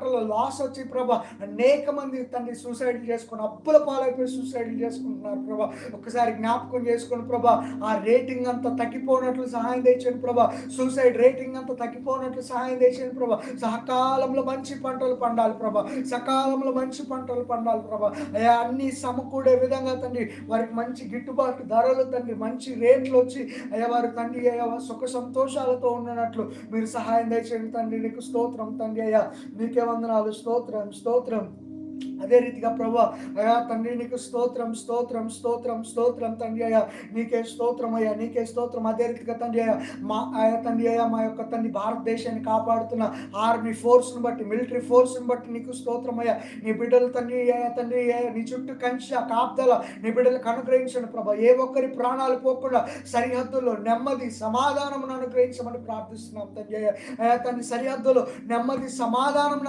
పంటలో లాస్ వచ్చి ప్రభా అనేక మంది తండ్రి సూసైడ్ చేసుకుని అప్పుల పాలైపోయి సూసైడ్ చేసుకుంటున్నారు ప్రభా. ఒకసారి జ్ఞాపకం చేసుకుని ప్రభా ఆ రేటింగ్ అంతా తగ్గిపోయినట్లు సహాయం తెచ్చండి ప్రభా. సూసైడ్ రేటింగ్ అంతా తగ్గిపోయినట్లు సహాయం తెచ్చండి ప్రభా. సకాలంలో మంచి పంటలు పండాలి ప్రభా. సకాలంలో మంచి పంటలు పండాలి ప్రభా. అయ్యా అన్ని సమకూడే విధంగా తండ్రి వారికి మంచి గిట్టుబాటు ధరలు తండ్రి మంచి రేట్లు వచ్చి అయ్యా వారు తండ్రి అయ్యా సుఖ సంతోషాలతో ఉన్నట్లు మీరు సహాయం దయచేయండి తండ్రి. నీకు స్తోత్రం తండ్రి. అయ్యా నీకే వందనాలు. స్తోత్రం స్తోత్రం. అదే రీతిగా ప్రభా అయ్యా తండ్రి నీకు స్తోత్రం స్తోత్రం స్తోత్రం స్తోత్రం తండ్రి. అయ్యా నీకే స్తోత్రం అయ్యా నీకే స్తోత్రం. అదే రీతిగా తండ్రి అయ్యా మా అయ్యా తండ్రి అయ్యా మా యొక్క తండ్రి భారతదేశాన్ని కాపాడుతున్న ఆర్మీ ఫోర్స్ని బట్టి మిలిటరీ ఫోర్స్ని బట్టి నీకు స్తోత్రం అయ్యా. నీ బిడ్డలు తండ్రి అయ్యా తండ్రి నీ చుట్టూ కంచి కాపుదల నీ బిడ్డలకు అనుగ్రహించండి ప్రభా. ఏ ఒక్కరి ప్రాణాలు పోకుండా సరిహద్దుల్లో నెమ్మది సమాధానం అనుగ్రహించమని ప్రార్థిస్తున్నాం తండ్రి. అయ్యా తండ్రి సరిహద్దులో నెమ్మది సమాధానం